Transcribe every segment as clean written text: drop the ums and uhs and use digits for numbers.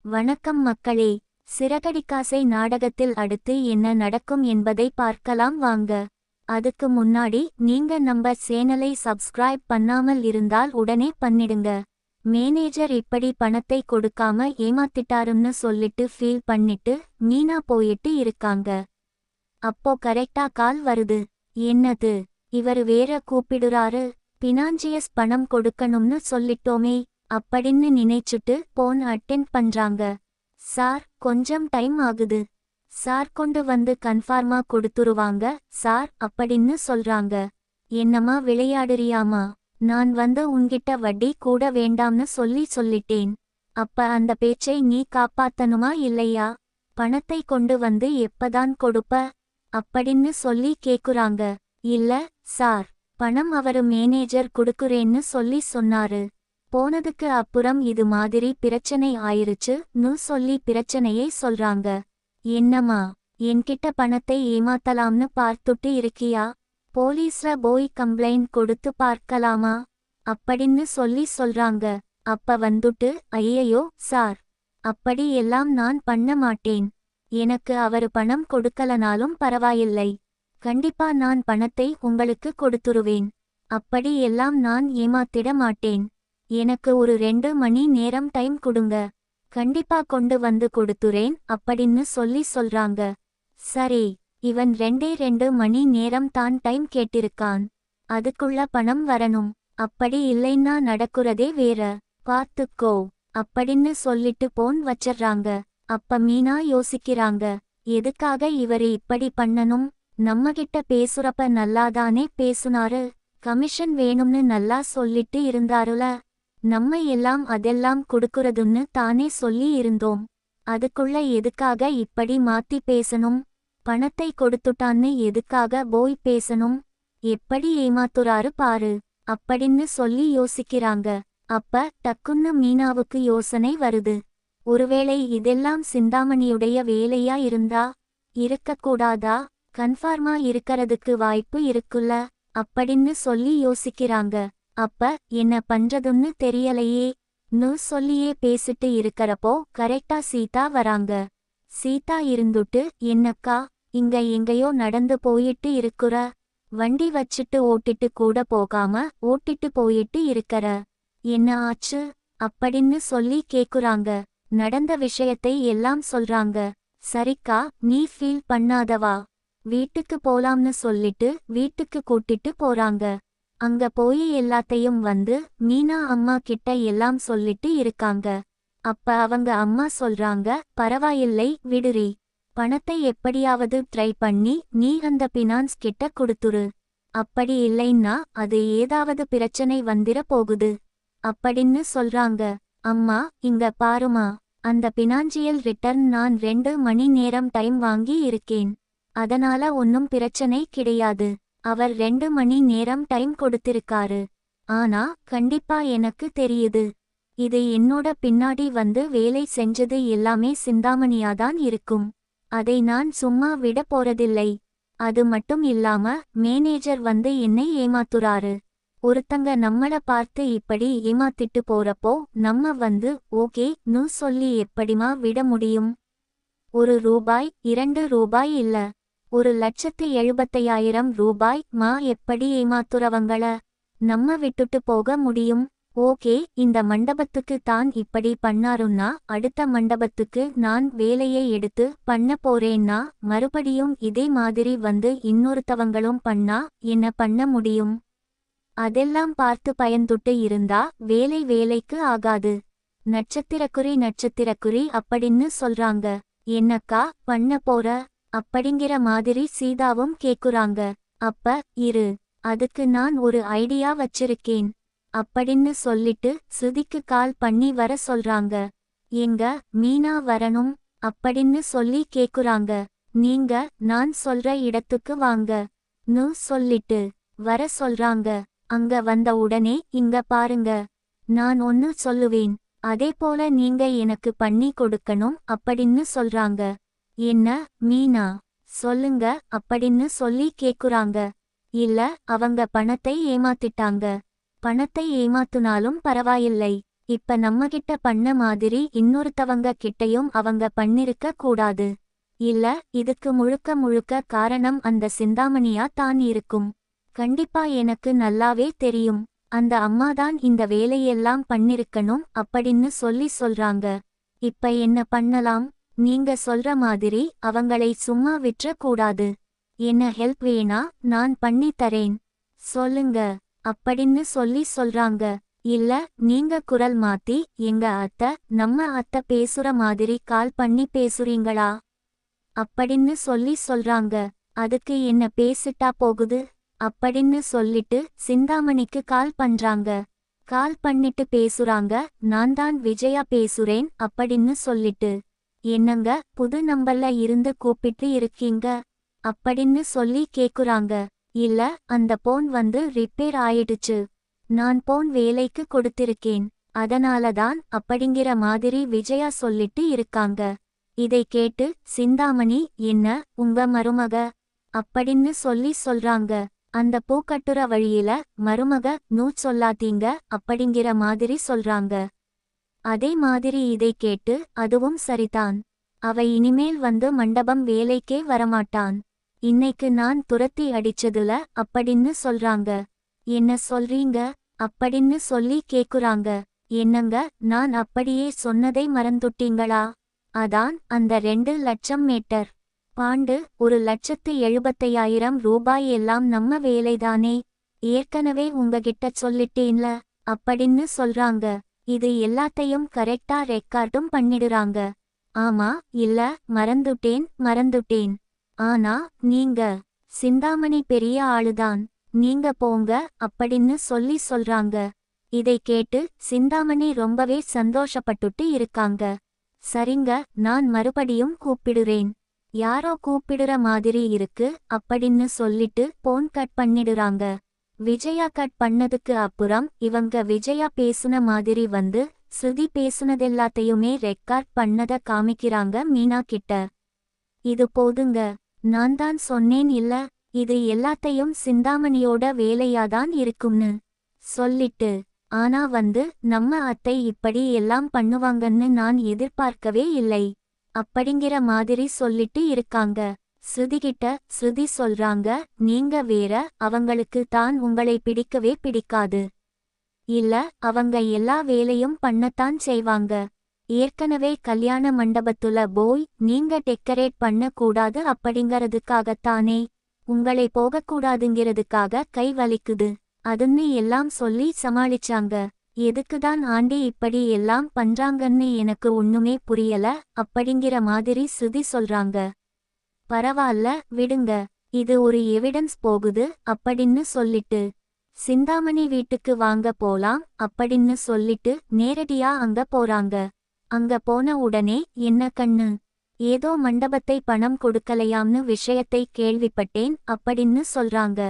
வணக்கம் மக்களே. சிறகடிக்காசை நாடகத்தில் அடுத்து என்ன நடக்கும் என்பதை பார்க்கலாம் வாங்க. அதுக்கு முன்னாடி நீங்க நம்ம சேனலை சப்ஸ்கிரைப் பண்ணாமல் இருந்தால் உடனே பண்ணிடுங்க. மேனேஜர் இப்படி பணத்தை கொடுக்காம ஏமாத்திட்டாருன்னு சொல்லிட்டு ஃபீல் பண்ணிட்டு மீனா போயிட்டு இருக்காங்க. அப்போ கரெக்டா கால் வருது. என்னது, இவரு வேற கூப்பிடுறாரு. பினான்சியஸ் பணம் கொடுக்கணும்னு சொல்லிட்டோமே அப்படின்னு நினைச்சுட்டு போன் அட்டெண்ட் பண்றாங்க. சார், கொஞ்சம் டைம் ஆகுது சார், கொண்டு வந்து கன்ஃபார்மா கொடுத்துருவாங்க சார் அப்படின்னு சொல்றாங்க. என்னம்மா விளையாடுறியாமா? நான் உன்கிட்ட வட்டி கூட வேண்டாம்னு சொல்லிட்டேன். அப்ப அந்த பேச்சை நீ காப்பாத்தணுமா இல்லையா? பணத்தை கொண்டு வந்து எப்பதான் கொடுப்ப அப்படின்னு சொல்லி கேக்குறாங்க. இல்ல சார், பணம் அவரு மேனேஜர் குடுக்குறேன்னு சொன்னாரு. போனதுக்கு அப்புறம் இது மாதிரி பிரச்சனை ஆயிருச்சுன்னு சொல்லி பிரச்சனையை சொல்றாங்க. என்னம்மா, என்கிட்ட பணத்தை ஏமாத்தலாம்னு பார்த்துட்டு இருக்கியா? போலீஸ்ல போய் கம்ப்ளைண்ட் கொடுத்து பார்க்கலாமா அப்படின்னு சொல்றாங்க. அப்ப வந்துட்டு, ஐயையோ சார், அப்படி எல்லாம் நான் பண்ண மாட்டேன். எனக்கு அவரு பணம் கொடுக்கலனாலும் பரவாயில்லை. கண்டிப்பா நான் பணத்தை உங்களுக்கு கொடுத்துருவேன். அப்படி எல்லாம் நான் ஏமாத்திட மாட்டேன். எனக்கு ஒரு 2 மணி நேரம் டைம் கொடுங்க. கண்டிப்பா கொண்டு வந்து கொடுத்துறேன் அப்படின்னு சொல்றாங்க. சரி, இவன் 2 மணி நேரம் தான் டைம் கேட்டிருக்கான். அதுக்குள்ள பணம் வரணும். அப்படி இல்லைன்னா நடக்குறதே வேற. பார்த்துக்கோ அப்படின்னு சொல்லிட்டு போன் வச்சிடுறாங்க. அப்ப மீனா யோசிக்கிறாங்க, எதுக்காக இவரு இப்படி பண்ணணும்? நம்மகிட்ட பேசுறப்ப நல்லாதானே பேசுனாரு. கமிஷன் வேணும்னு நல்லா சொல்லிட்டு இருந்தாருல. நம்ம எல்லாம் அதெல்லாம் கொடுக்குறதுன்னு தானே சொல்லி இருந்தோம். அதுக்குள்ள எதுக்காக இப்படி மாத்தி பேசணும்? பணத்தை கொடுத்துட்டான்னு எதுக்காக போய் பேசணும்? எப்படி ஏமாத்துறாரு பாரு அப்படின்னு சொல்லி யோசிக்கிறாங்க. அப்ப டக்குன்னு மீனாவுக்கு யோசனை வருது. ஒருவேளை இதெல்லாம் சிந்தாமணியுடைய வேலையா இருந்தா? இருக்கக்கூடாதா? கன்ஃபார்மா இருக்கறதுக்கு வாய்ப்பு இருக்குல்ல அப்படின்னு சொல்லி யோசிக்கிறாங்க. அப்ப என்ன பண்றதுன்னு தெரியலையே சொல்லியே பேசிட்டு இருக்கறப்போ கரெக்டா சீதா வராங்க. சீதா இருந்துட்டு, என்னக்கா இங்க எங்கேயோ நடந்து போயிட்டு இருக்குற? வண்டி வச்சிட்டு ஓட்டிட்டு கூட போகாம ஓட்டிட்டு போயிட்டு இருக்கற, என்ன ஆச்சு அப்படின்னு சொல்லி கேக்குறாங்க. நடந்த விஷயத்தை எல்லாம் சொல்றாங்க. சரிக்கா, நீ ஃபீல் பண்ணாதவா, வீட்டுக்கு போலாம்னு சொல்லிட்டு வீட்டுக்கு கூட்டிட்டு போறாங்க. அங்க போய் எல்லாத்தையும் மீனா அம்மா கிட்ட எல்லாம் சொல்லிட்டு இருக்காங்க. அப்ப அவங்க அம்மா சொல்றாங்க, பரவாயில்லை விடுறி. பணத்தை எப்படியாவது ட்ரை பண்ணி நீ அந்த பினான்ஸ் கிட்ட கொடுத்துரு. அப்படி இல்லைன்னா அது ஏதாவது பிரச்சனை வந்திர போகுது அப்படின்னு சொல்றாங்க. அம்மா, இங்க பாருமா, அந்த பினான்சியல் ரிட்டர்ன் நான் 2 மணி நேரம் டைம் வாங்கி இருக்கேன். அதனால ஒன்னும் பிரச்சனை கிடையாது. அவர் 2 மணி நேரம் டைம் கொடுத்திருக்காரு. ஆனா கண்டிப்பா எனக்கு தெரியுது, இது என்னோட பின்னாடி வேலை செஞ்சது எல்லாமே சிந்தாமணியாதான் இருக்கும். அதை நான் சும்மா விட போறதில்லை. அது மட்டும் இல்லாம மேனேஜர் என்னை ஏமாத்துறாரு. ஒருத்தங்க நம்மள பார்த்து இப்படி ஏமாத்திட்டு போறப்போ நம்ம ஓகேன்னு சொல்லி எப்படிமா விட முடியும்? 1 ரூபாய் 2 ரூபாய் இல்ல, 1,75,000 ரூபாய் எப்படி ஏமாத்துறவங்கள நம்ம விட்டுட்டு போக முடியும்? ஓகே, இந்த மண்டபத்துக்கு தான் இப்படி பண்ணாருன்னா அடுத்த மண்டபத்துக்கு நான் வேலையை எடுத்து பண்ண போறேன்னா மறுபடியும் இதே மாதிரி இன்னொருத்தவங்களும் பண்ணா என்ன பண்ண முடியும்? அதெல்லாம் பார்த்து பயந்துட்டு இருந்தா வேலைக்கு ஆகாது. நட்சத்திரக்குறி அப்படின்னு சொல்றாங்க. என்னக்கா பண்ண போற அப்படிங்கிற மாதிரி சீதாவும் கேக்குறாங்க. அப்ப இரு, அதுக்கு நான் ஒரு ஐடியா வச்சிருக்கேன் அப்படின்னு சொல்லிட்டு ஸ்ருதிக்கு கால் பண்ணி வர சொல்றாங்க. எங்க மீனா வரணும் அப்படின்னு சொல்லி கேக்குறாங்க. நீங்க நான் சொல்ற இடத்துக்கு வாங்கன்னு சொல்லிட்டு வர சொல்றாங்க. அங்க வந்த உடனே, இங்க பாருங்க, நான் ஒன்னு சொல்லுவேன், அதே போல நீங்க எனக்கு பண்ணி கொடுக்கணும் அப்படின்னு சொல்றாங்க. என்ன மீனா, சொல்லுங்க அப்படின்னு சொல்லி கேக்குறாங்க. இல்ல, அவங்க பணத்தை ஏமாத்திட்டாங்க. பணத்தை ஏமாத்துனாலும் பரவாயில்லை, இப்ப நம்மகிட்ட பண்ண மாதிரி இன்னொருத்தவங்க கிட்டையும் அவங்க பண்ணிருக்க கூடாது. இல்ல, இதுக்கு முழுக்க முழுக்க காரணம் அந்த சிந்தாமணியா தான் இருக்கும். கண்டிப்பா எனக்கு நல்லாவே தெரியும். அந்த அம்மாதான் இந்த வேலையெல்லாம் பண்ணிருக்கணும் அப்படின்னு சொல்றாங்க. இப்ப என்ன பண்ணலாம்? நீங்க சொல்ற மாதிரி அவங்களை சும்மா விற்ற கூடாது. என்ன ஹெல்ப் வேணா நான் பண்ணி தரேன். சொல்லுங்க அப்படின்னு சொல்றாங்க. இல்ல, நீங்க குரல் மாத்தி எங்க அத்தை, நம்ம அத்தை பேசுற மாதிரி கால் பண்ணி பேசுறீங்களா அப்படின்னு சொல்றாங்க. அதுக்கு என்ன பேசிட்டா போகுது அப்படின்னு சொல்லிட்டு சிந்தாமணிக்கு கால் பண்றாங்க. கால் பண்ணிட்டு பேசுறாங்க. நான் தான் விஜயா பேசுறேன் அப்படின்னு சொல்லிட்டு. என்னங்க, புது நம்பர்ல இருந்து கூப்பிட்டு இருக்கீங்க அப்படின்னு கேக்குறாங்க. இல்ல, அந்த போன் வந்து ரிப்பேர் ஆயிடுச்சு. நான் போன் வேலைக்கு கொடுத்திருக்கேன். அதனாலதான் அப்படிங்கிற மாதிரி விஜயா சொல்லிட்டு இருக்காங்க. இதை கேட்டு சிந்தாமணி, என்ன உங்க மருமக அப்படின்னு சொல்றாங்க. அந்த பூக்கட்டுற வழியில மருமக சொல்லாதீங்க அப்படிங்கிற மாதிரி சொல்றாங்க. அதே மாதிரி இதை கேட்டு அதுவும் சரிதான். அவ இனிமேல் வந்து மண்டபம் வேலைக்கே வரமாட்டான். இன்னைக்கு நான் துரத்தி அடிச்சதுல அப்படின்னு சொல்றாங்க. என்ன சொல்றீங்க அப்படின்னு கேக்குறாங்க. என்னங்க, நான் அப்படியே சொன்னதை மறந்துட்டீங்களா? அதான் அந்த 2 லட்சம் மீட்டர் பாண்டு 1,75,000 ரூபாய் எல்லாம் நம்ம வேலைதானே. ஏற்கனவே உங்ககிட்ட சொல்லிட்டேன்ல அப்படின்னு சொல்றாங்க. இது எல்லாத்தையும் கரெக்டா ரெக்கார்டும் பண்ணிடுறாங்க. ஆமா, இல்ல, மறந்துட்டேன். ஆனா நீங்க சிந்தாமணி பெரிய ஆளுதான். நீங்க போங்க அப்படின்னு சொல்றாங்க. இதை கேட்டு சிந்தாமணி ரொம்பவே சந்தோஷப்பட்டுட்டு இருக்காங்க. சரிங்க, நான் மறுபடியும் கூப்பிடுறேன். யாரோ கூப்பிடுற மாதிரி இருக்கு அப்படின்னு சொல்லிட்டு போன் கட் பண்ணிடுறாங்க. விஜயா கட் பண்ணதுக்கு அப்புறம் இவங்க விஜயா பேசுன மாதிரி வந்து ஸ்ருதி பேசுனதெல்லாத்தையுமே ரெக்கார்ட் பண்ணத காமிக்கிறாங்க மீனா கிட்ட. இது போதுங்க, நான் தான் சொன்னேன் இல்ல, இது எல்லாத்தையும் சிந்தாமணியோட வேலையாதான் இருக்கும்னு சொல்லிட்டு. ஆனா வந்து நம்ம அத்தை இப்படி எல்லாம் பண்ணுவாங்கன்னு நான் எதிர்பார்க்கவே இல்லை அப்படிங்கிற மாதிரி சொல்லிட்டு இருக்காங்க. ஸ்ருதிகிட்ட ஸ்ருதி சொல்றாங்க, நீங்க வேற, அவங்களுக்கு தான் உங்களை பிடிக்கவே பிடிக்காது. இல்ல, அவங்க எல்லா வேலையும் பண்ணத்தான் செய்வாங்க. ஏற்கனவே கல்யாண மண்டபத்துல போய் நீங்க டெக்கரேட் பண்ண கூடாது அப்படிங்கறதுக்காகத்தானே. உங்களை போகக்கூடாதுங்கிறதுக்காக கை வலிக்குது அதுன்னு எல்லாம் சமாளிச்சாங்க. எதுக்குதான் ஆண்டி இப்படி எல்லாம் பண்றாங்கன்னு எனக்கு ஒண்ணுமே புரியல அப்படிங்கிற மாதிரி ஸ்ருதி சொல்றாங்க. பரவால்ல விடுங்க, இது ஒரு எவிடன்ஸ் போகுது அப்படின்னு சொல்லிட்டு சிந்தாமணி வீட்டுக்கு வாங்க போலாம் அப்படின்னு சொல்லிட்டு நேரடியா அங்க போறாங்க. அங்க போன உடனே, என்ன கண்ணு, ஏதோ மண்டபத்தை பணம் கொடுக்கலையாம்னு விஷயத்தை கேள்விப்பட்டேன் அப்படின்னு சொல்றாங்க.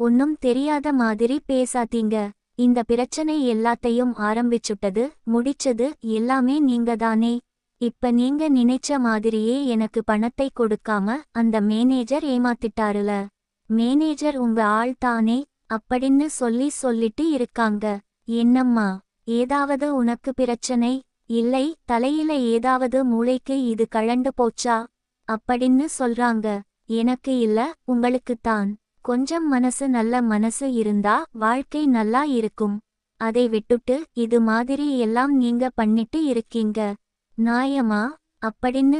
ஒன்னும் தெரியாத மாதிரி பேசாதீங்க. இந்த பிரச்சனை எல்லாத்தையும் ஆரம்பிச்சுட்டது முடிச்சது எல்லாமே நீங்கதானே. இப்ப நீங்க நினைச்ச மாதிரியே எனக்கு பணத்தை கொடுக்காம அந்த மேனேஜர் ஏமாத்திட்டாருல. மேனேஜர் உங்க ஆள் தானே அப்படின்னு சொல்லிட்டு இருக்காங்க. என்னம்மா, ஏதாவது உனக்கு பிரச்சனை? இல்லை, தலையில ஏதாவது மூளைக்கு இது கழண்டு போச்சா அப்படின்னு சொல்றாங்க. எனக்கு இல்ல, உங்களுக்குத்தான். கொஞ்சம் நல்ல மனசு இருந்தா வாழ்க்கை நல்லா இருக்கும். அதை விட்டுட்டு இது மாதிரி எல்லாம் நீங்க பண்ணிட்டு இருக்கீங்க நியாயமா அப்படின்னு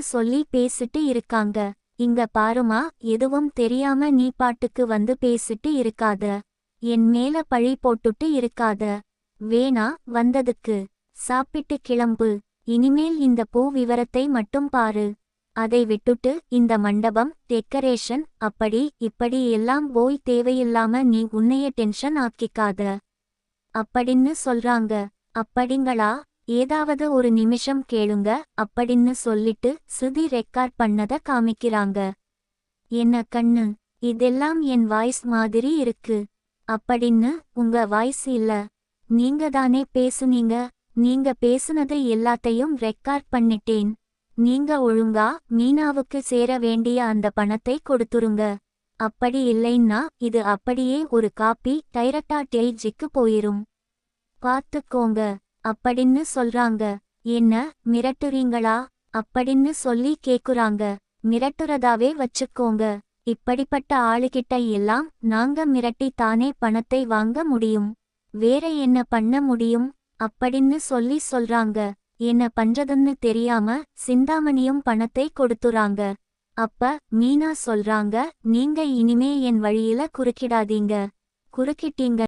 பேசிட்டு இருக்காங்க. இங்க பாருமா, எதுவும் தெரியாம நீ பாட்டுக்கு வந்து பேசிட்டு இருக்காத. என் மேல பழி போட்டுட்டு இருக்காத. வேணா, வந்ததுக்கு சாப்பிட்டு கிளம்பு. இனிமேல் இந்த பூ விவரத்தை மட்டும் பாரு. அதை விட்டுட்டு இந்த மண்டபம் டெக்கரேஷன் அப்படி இப்படி எல்லாம் போய் தேவையில்லாம நீ உன்னைய டென்ஷன் ஆக்கிக்காத அப்படின்னு சொல்றாங்க. அப்படிங்களா, ஏதாவது ஒரு நிமிஷம் கேளுங்க அப்படின்னு சொல்லிட்டு ஸ்ருதி ரெக்கார்ட் பண்ணத காமிக்கிறாங்க. என்ன கண்ணு, இதெல்லாம் என் வாய்ஸ் மாதிரி இருக்கு அப்படின்னு. உங்க வாய்ஸ் இல்ல, நீங்க தானே பேசுனீங்க. நீங்க பேசுனது எல்லாத்தையும் ரெக்கார்ட் பண்ணிட்டேன். நீங்க ஒழுங்கா மீனாவுக்கு சேர வேண்டிய அந்த பணத்தை கொடுத்துருங்க. அப்படி இல்லைன்னா இது அப்படியே ஒரு காப்பி டைரக்டா டெய்ஜிக்கு போயிரும். பார்த்துக்கோங்க அப்படின்னு சொல்றாங்க. என்ன மிரட்டுறீங்களா அப்படின்னு சொல்லி கேக்குறாங்க. மிரட்டுறதாவே வச்சுக்கோங்க. இப்படிப்பட்ட ஆளுகிட்ட எல்லாம் நாங்க மிரட்டி தானே பணத்தை வாங்க முடியும். வேற என்ன பண்ண முடியும் அப்படின்னு சொல்லி சொல்றாங்க. என்ன பண்றதுன்னு தெரியாம சிந்தாமணியும் பணத்தை கொடுத்துறாங்க. அப்ப மீனா சொல்றாங்க, நீங்க இனிமே என் வழியில குறுக்கிடாதீங்க. குறுக்கிட்டீங்க